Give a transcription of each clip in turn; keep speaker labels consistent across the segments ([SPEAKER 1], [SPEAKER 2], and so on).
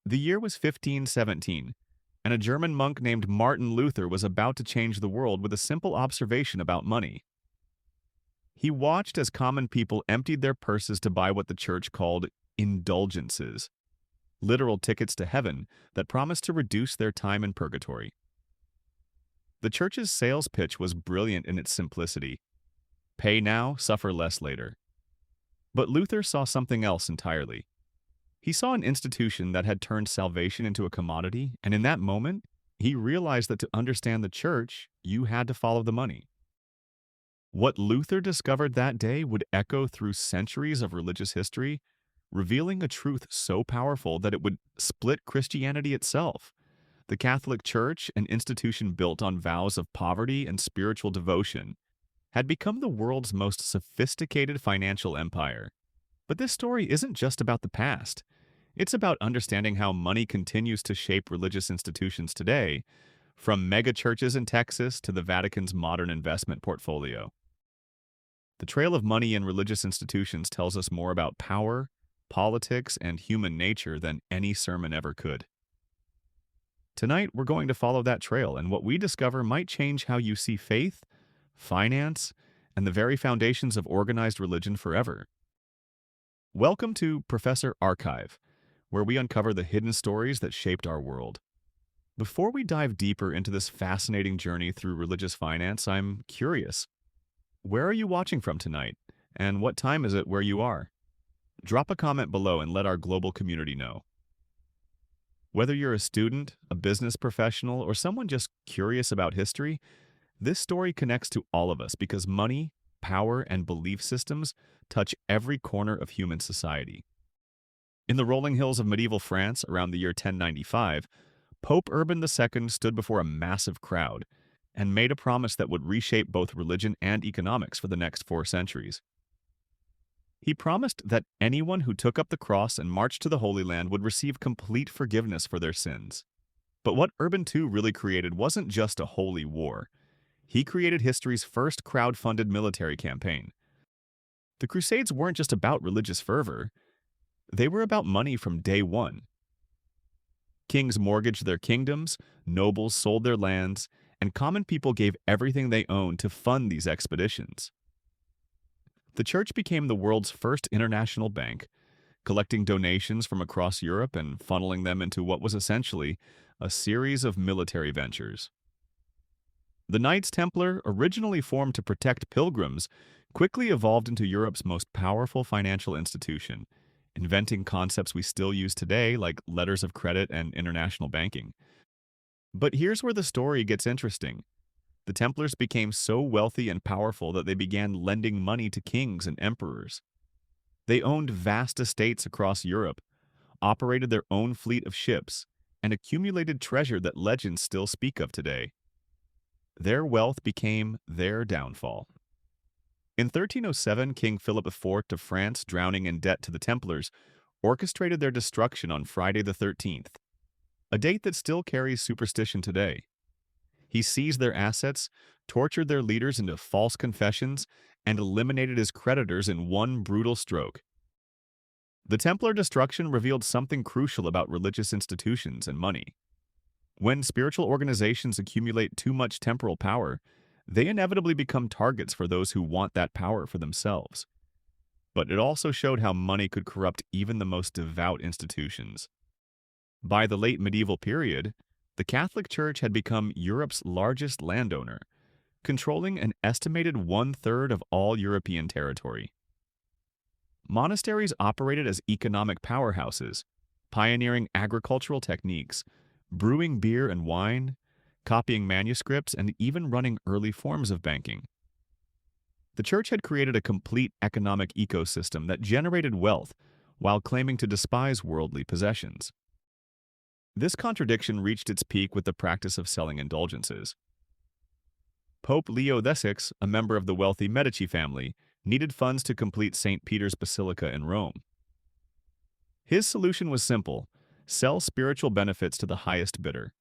[SPEAKER 1] The year was 1517, and a German monk named Martin Luther was about to change the world with a simple observation about money. He watched as common people emptied their purses to buy what the church called indulgences, literal tickets to heaven that promised to reduce their time in purgatory. The church's sales pitch was brilliant in its simplicity: pay now, suffer less later. But Luther saw something else entirely. He saw an institution that had turned salvation into a commodity, and in that moment, he realized that to understand the church, you had to follow the money. What Luther discovered that day would echo through centuries of religious history, revealing a truth so powerful that it would split Christianity itself. The Catholic Church, an institution built on vows of poverty and spiritual devotion, had become the world's most sophisticated financial empire. But this story isn't just about the past. It's about understanding how money continues to shape religious institutions today, from megachurches in Texas to the Vatican's modern investment portfolio. The trail of money in religious institutions tells us more about power, politics, and human nature than any sermon ever could. Tonight, we're going to follow that trail, and what we discover might change how you see faith, finance, and the very foundations of organized religion forever. Welcome to Professor Archive, where we uncover the hidden stories that shaped our world. Before we dive deeper into this fascinating journey through religious finance, I'm curious. Where are you watching from tonight? And what time is it where you are? Drop a comment below and let our global community know. Whether you're a student, a business professional, or someone just curious about history, this story connects to all of us because money, power, and belief systems touch every corner of human society. In the rolling hills of medieval France around the year 1095, Pope Urban II stood before a massive crowd and made a promise that would reshape both religion and economics for the next 4 centuries. He promised that anyone who took up the cross and marched to the Holy Land would receive complete forgiveness for their sins. But what Urban II really created wasn't just a holy war. He created history's first crowd-funded military campaign. The Crusades weren't just about religious fervor. They were about money from day one. Kings mortgaged their kingdoms, nobles sold their lands, and common people gave everything they owned to fund these expeditions. The church became the world's first international bank, collecting donations from across Europe and funneling them into what was essentially a series of military ventures. The Knights Templar, originally formed to protect pilgrims, quickly evolved into Europe's most powerful financial institution, inventing concepts we still use today like letters of credit and international banking. But here's where the story gets interesting. The Templars became so wealthy and powerful that they began lending money to kings and emperors. They owned vast estates across Europe, operated their own fleet of ships, and accumulated treasure that legends still speak of today. Their wealth became their downfall. In 1307, King Philip IV of France, drowning in debt to the Templars, orchestrated their destruction on Friday the 13th, a date that still carries superstition today. He seized their assets, tortured their leaders into false confessions, and eliminated his creditors in one brutal stroke. The Templar destruction revealed something crucial about religious institutions and money. When spiritual organizations accumulate too much temporal power, they inevitably become targets for those who want that power for themselves. But it also showed how money could corrupt even the most devout institutions. By the late medieval period, the Catholic Church had become Europe's largest landowner, controlling an estimated 1/3 of all European territory. Monasteries operated as economic powerhouses, pioneering agricultural techniques, brewing beer and wine, copying manuscripts, and even running early forms of banking. The church had created a complete economic ecosystem that generated wealth while claiming to despise worldly possessions. This contradiction reached its peak with the practice of selling indulgences. Pope Leo X, a member of the wealthy Medici family, needed funds to complete St. Peter's Basilica in Rome. His solution was simple: sell spiritual benefits to the highest bidder.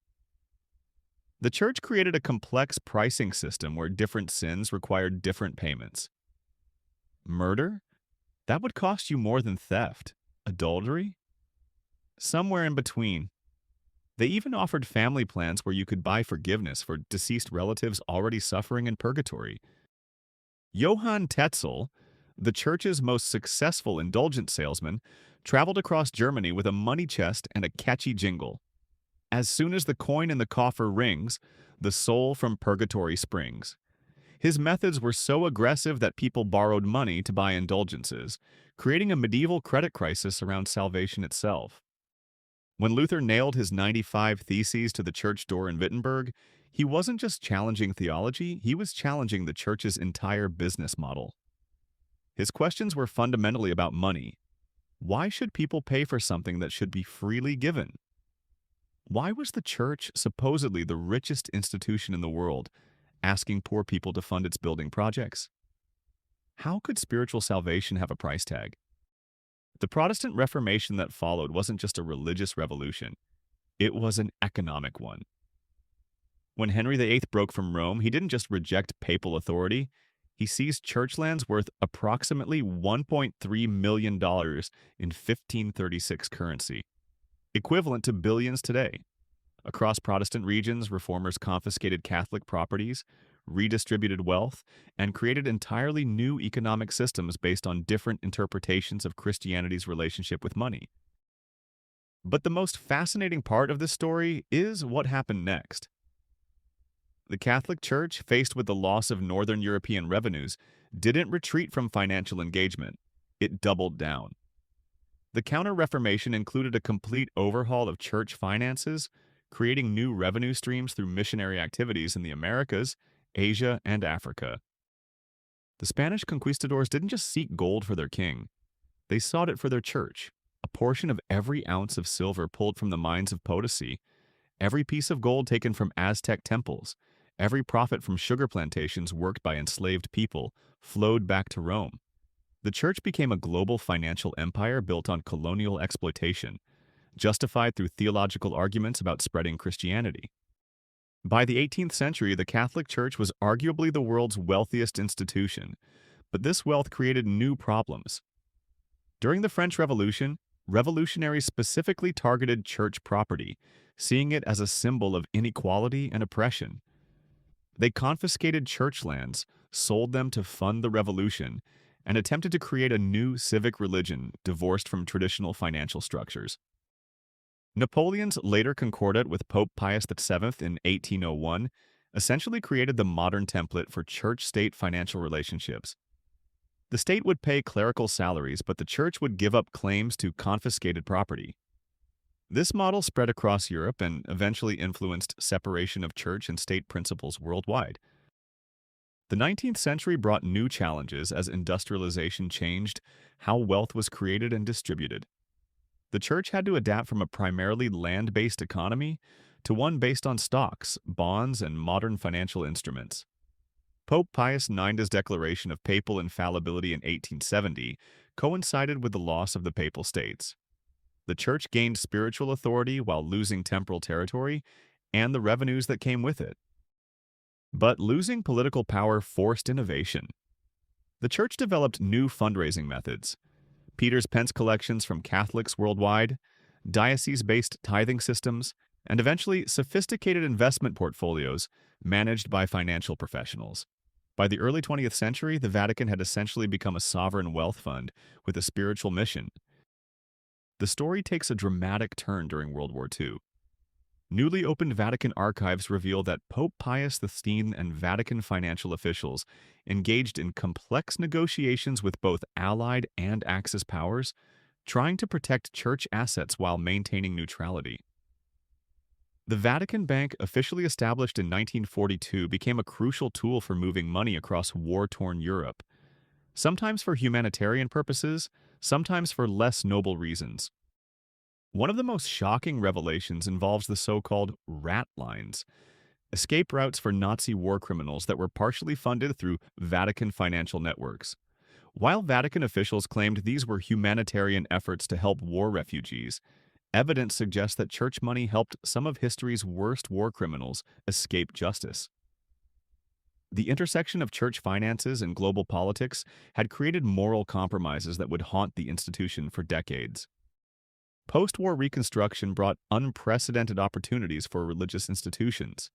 [SPEAKER 1] The church created a complex pricing system where different sins required different payments. Murder? That would cost you more than theft. Adultery? Somewhere in between. They even offered family plans where you could buy forgiveness for deceased relatives already suffering in purgatory. Johann Tetzel, the church's most successful indulgence salesman, traveled across Germany with a money chest and a catchy jingle. As soon as the coin in the coffer rings, the soul from purgatory springs. His methods were so aggressive that people borrowed money to buy indulgences, creating a medieval credit crisis around salvation itself. When Luther nailed his 95 Theses to the church door in Wittenberg, he wasn't just challenging theology, he was challenging the church's entire business model. His questions were fundamentally about money. Why should people pay for something that should be freely given? Why was the church, supposedly the richest institution in the world, asking poor people to fund its building projects? How could spiritual salvation have a price tag? The Protestant Reformation that followed wasn't just a religious revolution, it was an economic one. When Henry VIII broke from Rome, he didn't just reject papal authority, he seized church lands worth approximately $1.3 million in 1536 currency, equivalent to billions today. Across Protestant regions, reformers confiscated Catholic properties, redistributed wealth, and created entirely new economic systems based on different interpretations of Christianity's relationship with money. But the most fascinating part of this story is what happened next. The Catholic Church, faced with the loss of Northern European revenues, didn't retreat from financial engagement. It doubled down. The Counter-reformation included a complete overhaul of church finances, creating new revenue streams through missionary activities in the Americas, Asia, and Africa. The Spanish conquistadors didn't just seek gold for their king. They sought it for their church. A portion of every ounce of silver pulled from the mines of Potosi, every piece of gold taken from Aztec temples, every profit from sugar plantations worked by enslaved people flowed back to Rome. The church became a global financial empire built on colonial exploitation, justified through theological arguments about spreading Christianity. By the 18th century, the Catholic Church was arguably the world's wealthiest institution, but this wealth created new problems. During the French Revolution, revolutionaries specifically targeted church property, seeing it as a symbol of inequality and oppression. They confiscated church lands, sold them to fund the revolution, and attempted to create a new civic religion divorced from traditional financial structures. Napoleon's later concordat with Pope Pius VII in 1801 essentially created the modern template for church-state financial relationships. The state would pay clerical salaries, but the church would give up claims to confiscated property. This model spread across Europe and eventually influenced separation of church and state principles worldwide. The 19th century brought new challenges as industrialization changed how wealth was created and distributed. The church had to adapt from a primarily land-based economy to one based on stocks, bonds, and modern financial instruments. Pope Pius IX's declaration of papal infallibility in 1870 coincided with the loss of the Papal States. The church gained spiritual authority while losing temporal territory and the revenues that came with it. But losing political power forced innovation. The church developed new fundraising methods. Peter's Pence collections from Catholics worldwide, diocese-based tithing systems, and eventually sophisticated investment portfolios managed by financial professionals. By the early 20th century, the Vatican had essentially become a sovereign wealth fund with a spiritual mission. The story takes a dramatic turn during World War II. Newly opened Vatican archives reveal that Pope Pius X and Vatican financial officials engaged in complex negotiations with both Allied and Axis powers, trying to protect church assets while maintaining neutrality. The Vatican Bank, officially established in 1942, became a crucial tool for moving money across war-torn Europe, sometimes for humanitarian purposes, sometimes for less noble reasons. One of the most shocking revelations involves the so-called rat lines, escape routes for Nazi war criminals that were partially funded through Vatican financial networks. While Vatican officials claimed these were humanitarian efforts to help war refugees, evidence suggests that church money helped some of history's worst war criminals escape justice. The intersection of church finances and global politics had created moral compromises that would haunt the institution for decades. Post-war Reconstruction brought unprecedented opportunities for religious institutions.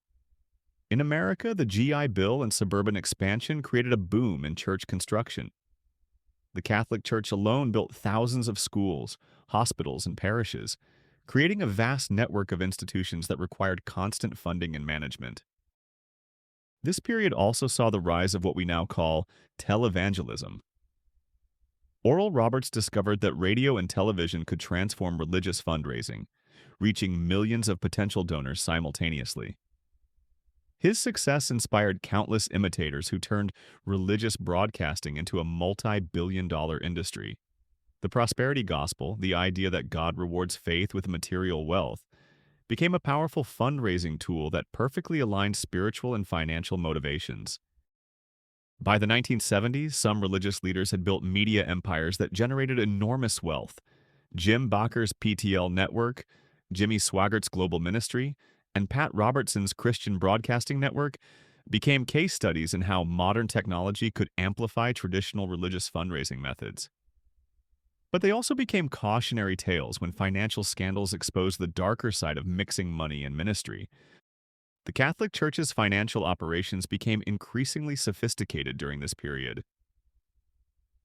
[SPEAKER 1] In America, the GI Bill and suburban expansion created a boom in church construction. The Catholic Church alone built thousands of schools, hospitals, and parishes, creating a vast network of institutions that required constant funding and management. This period also saw the rise of what we now call televangelism. Oral Roberts discovered that radio and television could transform religious fundraising, reaching millions of potential donors simultaneously. His success inspired countless imitators who turned religious broadcasting into a multi-billion-dollar industry. The prosperity gospel, the idea that God rewards faith with material wealth, became a powerful fundraising tool that perfectly aligned spiritual and financial motivations. By the 1970s, some religious leaders had built media empires that generated enormous wealth. Jim Bakker's PTL network, Jimmy Swaggart's global ministry, and Pat Robertson's Christian Broadcasting Network became case studies in how modern technology could amplify traditional religious fundraising methods. But they also became cautionary tales when financial scandals exposed the darker side of mixing money and ministry. The Catholic Church's financial operations became increasingly sophisticated during this period.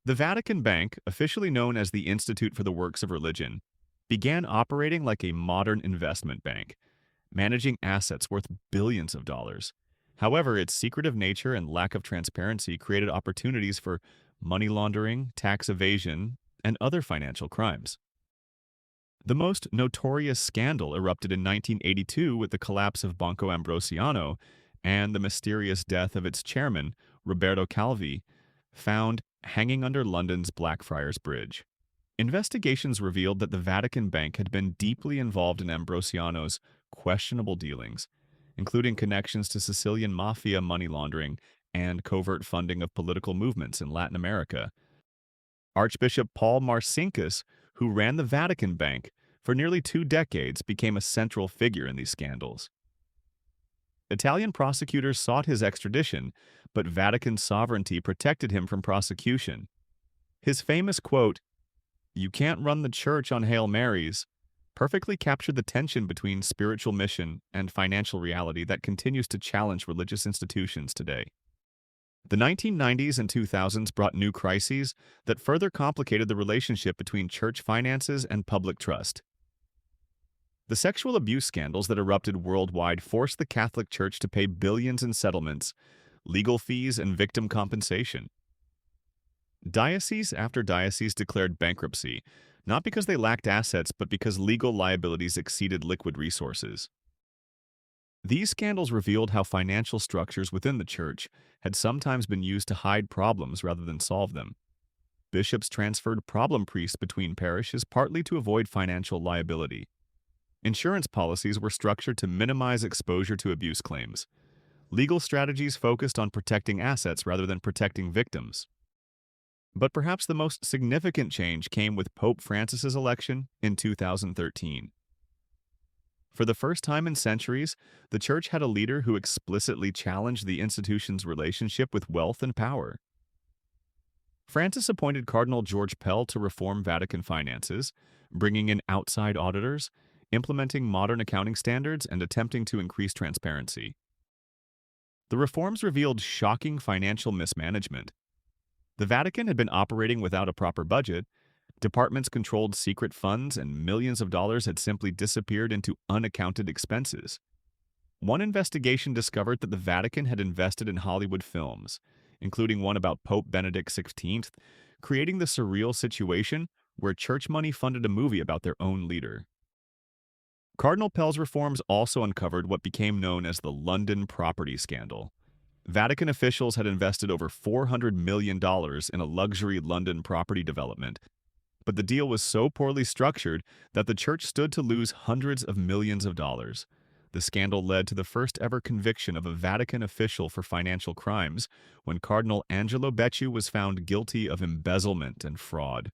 [SPEAKER 1] The Vatican Bank, officially known as the Institute for the Works of Religion, began operating like a modern investment bank, managing assets worth billions of dollars. However, its secretive nature and lack of transparency created opportunities for money laundering, tax evasion, and other financial crimes. The most notorious scandal erupted in 1982 with the collapse of Banco Ambrosiano and the mysterious death of its chairman, Roberto Calvi, found hanging under London's Blackfriars Bridge. Investigations revealed that the Vatican Bank had been deeply involved in Ambrosiano's questionable dealings, including connections to Sicilian mafia money laundering and covert funding of political movements in Latin America. Archbishop Paul Marcinkus, who ran the Vatican Bank for nearly 2 decades, became a central figure in these scandals. Italian prosecutors sought his extradition, but Vatican sovereignty protected him from prosecution. His famous quote, "You can't run the church on Hail Marys," perfectly captured the tension between spiritual mission and financial reality that continues to challenge religious institutions today. The 1990s and 2000s brought new crises that further complicated the relationship between church finances and public trust. The sexual abuse scandals that erupted worldwide forced the Catholic Church to pay billions in settlements, legal fees, and victim compensation. Diocese after diocese declared bankruptcy, not because they lacked assets, but because legal liabilities exceeded liquid resources. These scandals revealed how financial structures within the church had sometimes been used to hide problems rather than solve them. Bishops transferred problem priests between parishes partly to avoid financial liability. Insurance policies were structured to minimize exposure to abuse claims. Legal strategies focused on protecting assets rather than protecting victims. But perhaps the most significant change came with Pope Francis's election in 2013. For the first time in centuries, the Church had a leader who explicitly challenged the institution's relationship with wealth and power. Francis appointed Cardinal George Pell to reform Vatican finances, bringing in outside auditors, implementing modern accounting standards, and attempting to increase transparency. The reforms revealed shocking financial mismanagement. The Vatican had been operating without a proper budget. Departments controlled secret funds, and millions of dollars had simply disappeared into unaccounted expenses. One investigation discovered that the Vatican had invested in Hollywood films, including one about Pope Benedict XVI, creating the surreal situation where church money funded a movie about their own leader. Cardinal Pell's reforms also uncovered what became known as the London property scandal. Vatican officials had invested over $400 million in a luxury London property development, but the deal was so poorly structured that the church stood to lose hundreds of millions of dollars. The scandal led to the first-ever conviction of a Vatican official for financial crimes when Cardinal Angelo Becciu was found guilty of embezzlement and fraud.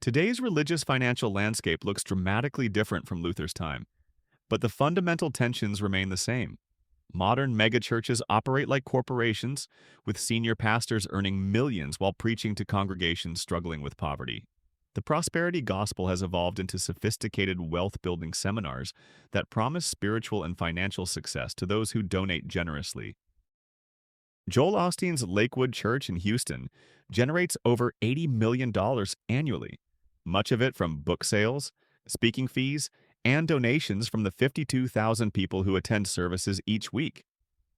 [SPEAKER 1] Today's religious financial landscape looks dramatically different from Luther's time, but the fundamental tensions remain the same. Modern megachurches operate like corporations, with senior pastors earning millions while preaching to congregations struggling with poverty. The prosperity gospel has evolved into sophisticated wealth-building seminars that promise spiritual and financial success to those who donate generously. Joel Osteen's Lakewood Church in Houston generates over $80 million annually, much of it from book sales, speaking fees, and donations from the 52,000 people who attend services each week.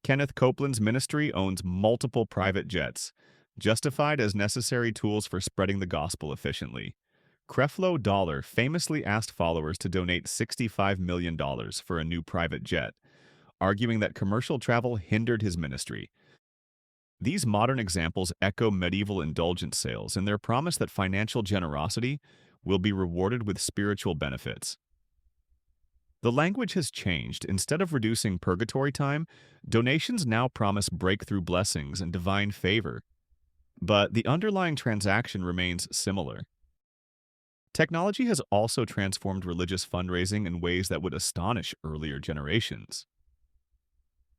[SPEAKER 1] Kenneth Copeland's ministry owns multiple private jets, justified as necessary tools for spreading the gospel efficiently. Creflo Dollar famously asked followers to donate $65 million for a new private jet, arguing that commercial travel hindered his ministry. These modern examples echo medieval indulgence sales and their promise that financial generosity will be rewarded with spiritual benefits. The language has changed. Instead of reducing purgatory time, donations now promise breakthrough blessings and divine favor. But the underlying transaction remains similar. Technology has also transformed religious fundraising in ways that would astonish earlier generations.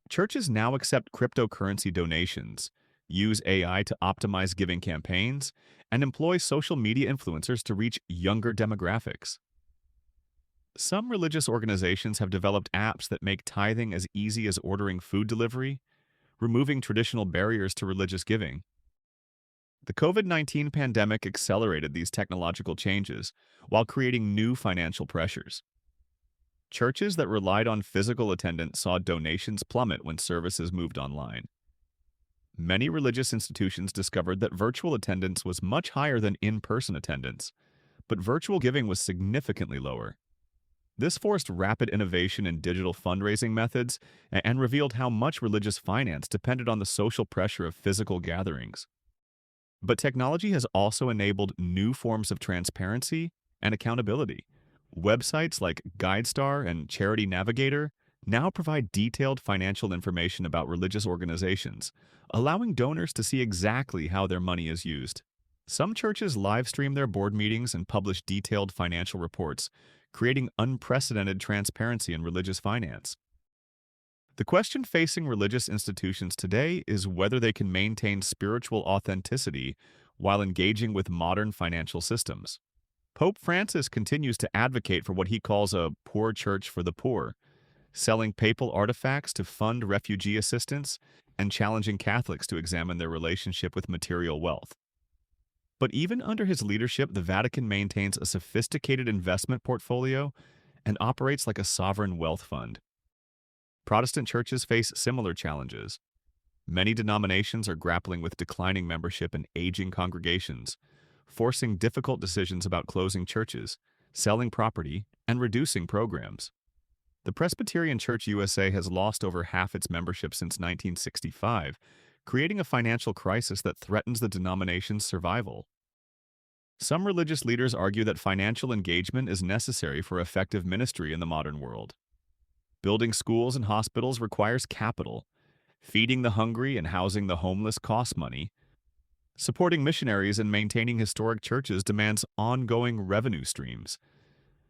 [SPEAKER 1] Churches now accept cryptocurrency donations, use AI to optimize giving campaigns, and employ social media influencers to reach younger demographics. Some religious organizations have developed apps that make tithing as easy as ordering food delivery, removing traditional barriers to religious giving. The COVID-19 pandemic accelerated these technological changes while creating new financial pressures. Churches that relied on physical attendance saw donations plummet when services moved online. Many religious institutions discovered that virtual attendance was much higher than in-person attendance, but virtual giving was significantly lower. This forced rapid innovation in digital fundraising methods and revealed how much religious finance depended on the social pressure of physical gatherings. But technology has also enabled new forms of transparency and accountability. Websites like GuideStar and Charity Navigator now provide detailed financial information about religious organizations, allowing donors to see exactly how their money is used. Some churches live stream their board meetings and publish detailed financial reports, creating unprecedented transparency in religious finance. The question facing religious institutions today is whether they can maintain spiritual authenticity while engaging with modern financial systems. Pope Francis continues to advocate for what he calls a poor church for the poor, selling papal artifacts to fund refugee assistance and challenging Catholics to examine their relationship with material wealth. But even under his leadership, the Vatican maintains a sophisticated investment portfolio and operates like a sovereign wealth fund. Protestant churches face similar challenges. Many denominations are grappling with declining membership and aging congregations, forcing difficult decisions about closing churches, selling property, and reducing programs. The Presbyterian Church USA has lost over half its membership since 1965, creating a financial crisis that threatens the denomination's survival. Some religious leaders argue that financial engagement is necessary for effective ministry in the modern world. Building schools and hospitals requires capital. Feeding the hungry and housing the homeless costs money. Supporting missionaries and maintaining historic churches demands ongoing revenue streams.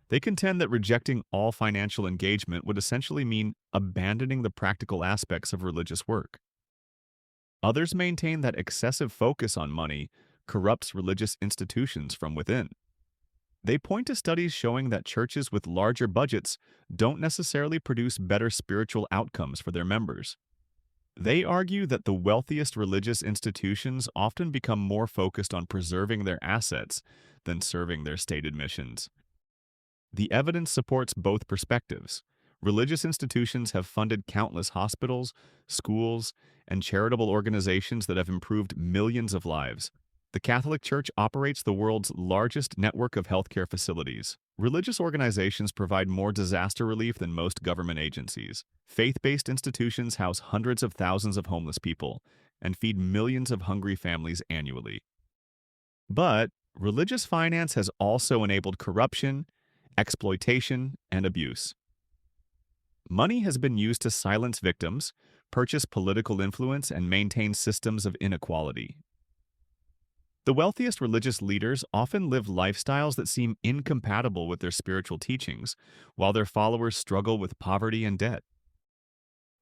[SPEAKER 1] They contend that rejecting all financial engagement would essentially mean abandoning the practical aspects of religious work. Others maintain that excessive focus on money corrupts religious institutions from within. They point to studies showing that churches with larger budgets don't necessarily produce better spiritual outcomes for their members. They argue that the wealthiest religious institutions often become more focused on preserving their assets than serving their stated missions. The evidence supports both perspectives. Religious institutions have funded countless hospitals, schools, and charitable organizations that have improved millions of lives. The Catholic Church operates the world's largest network of healthcare facilities. Religious organizations provide more disaster relief than most government agencies. Faith-based institutions house hundreds of thousands of homeless people and feed millions of hungry families annually. But religious finance has also enabled corruption, exploitation, and abuse. Money has been used to silence victims, purchase political influence, and maintain systems of inequality. The wealthiest religious leaders often live lifestyles that seem incompatible with their spiritual teachings, while their followers struggle with poverty and debt.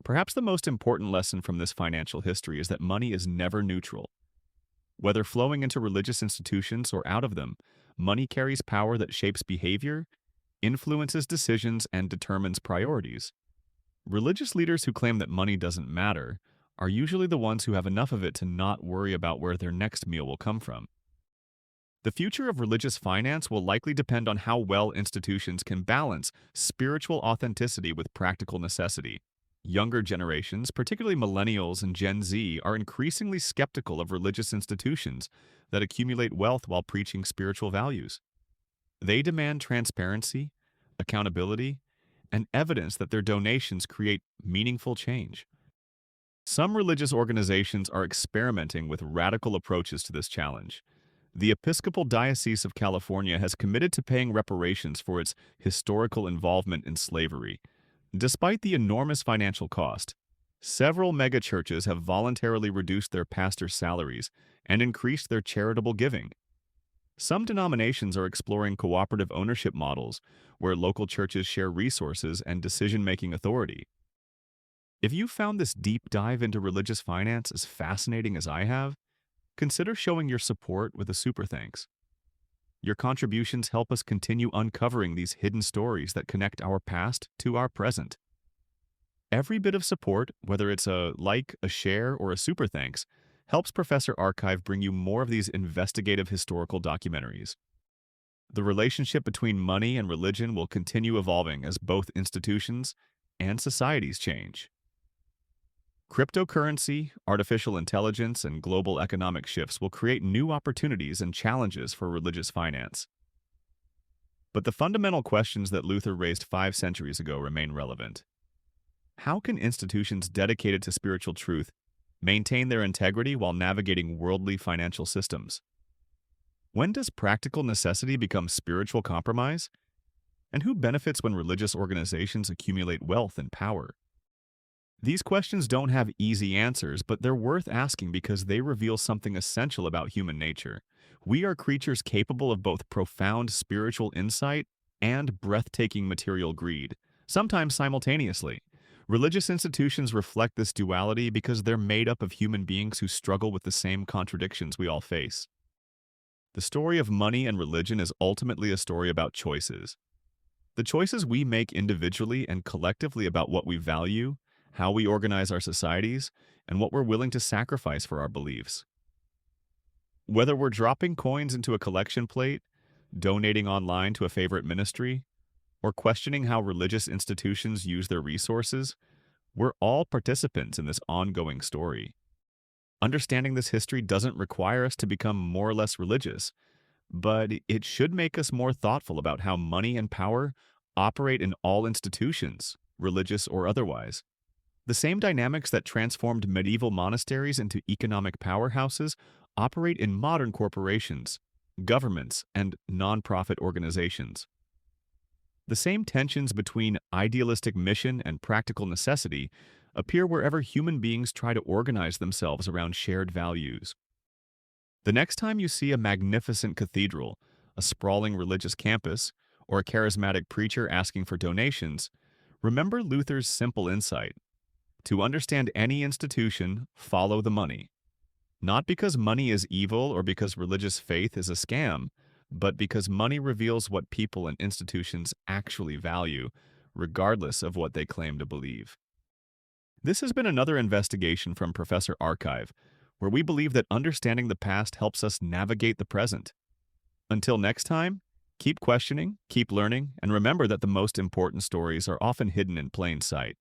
[SPEAKER 1] Perhaps the most important lesson from this financial history is that money is never neutral. Whether flowing into religious institutions or out of them, money carries power that shapes behavior, influences decisions, and determines priorities. Religious leaders who claim that money doesn't matter are usually the ones who have enough of it to not worry about where their next meal will come from. The future of religious finance will likely depend on how well institutions can balance spiritual authenticity with practical necessity. Younger generations, particularly millennials and Gen Z, are increasingly skeptical of religious institutions that accumulate wealth while preaching spiritual values. They demand transparency, accountability, and evidence that their donations create meaningful change. Some religious organizations are experimenting with radical approaches to this challenge. The Episcopal Diocese of California has committed to paying reparations for its historical involvement in slavery. Despite the enormous financial cost, several megachurches have voluntarily reduced their pastors' salaries and increased their charitable giving. Some denominations are exploring cooperative ownership models where local churches share resources and decision-making authority. If you found this deep dive into religious finance as fascinating as I have, consider showing your support with a super thanks. Your contributions help us continue uncovering these hidden stories that connect our past to our present. Every bit of support, whether it's a like, a share, or a super thanks, helps Professor Archive bring you more of these investigative historical documentaries. The relationship between money and religion will continue evolving as both institutions and societies change. Cryptocurrency, artificial intelligence, and global economic shifts will create new opportunities and challenges for religious finance. But the fundamental questions that Luther raised 5 centuries ago remain relevant. How can institutions dedicated to spiritual truth maintain their integrity while navigating worldly financial systems? When does practical necessity become spiritual compromise? And who benefits when religious organizations accumulate wealth and power? These questions don't have easy answers, but they're worth asking because they reveal something essential about human nature. We are creatures capable of both profound spiritual insight and breathtaking material greed, sometimes simultaneously. Religious institutions reflect this duality because they're made up of human beings who struggle with the same contradictions we all face. The story of money and religion is ultimately a story about choices. The choices we make individually and collectively about what we value, how we organize our societies, and what we're willing to sacrifice for our beliefs. Whether we're dropping coins into a collection plate, donating online to a favorite ministry, or questioning how religious institutions use their resources, we're all participants in this ongoing story. Understanding this history doesn't require us to become more or less religious, but it should make us more thoughtful about how money and power operate in all institutions, religious or otherwise. The same dynamics that transformed medieval monasteries into economic powerhouses operate in modern corporations, governments, and nonprofit organizations. The same tensions between idealistic mission and practical necessity appear wherever human beings try to organize themselves around shared values. The next time you see a magnificent cathedral, a sprawling religious campus, or a charismatic preacher asking for donations, remember Luther's simple insight. To understand any institution, follow the money. Not because money is evil or because religious faith is a scam, but because money reveals what people and institutions actually value, regardless of what they claim to believe. This has been another investigation from Professor Archive, where we believe that understanding the past helps us navigate the present. Until next time, keep questioning, keep learning, and remember that the most important stories are often hidden in plain sight.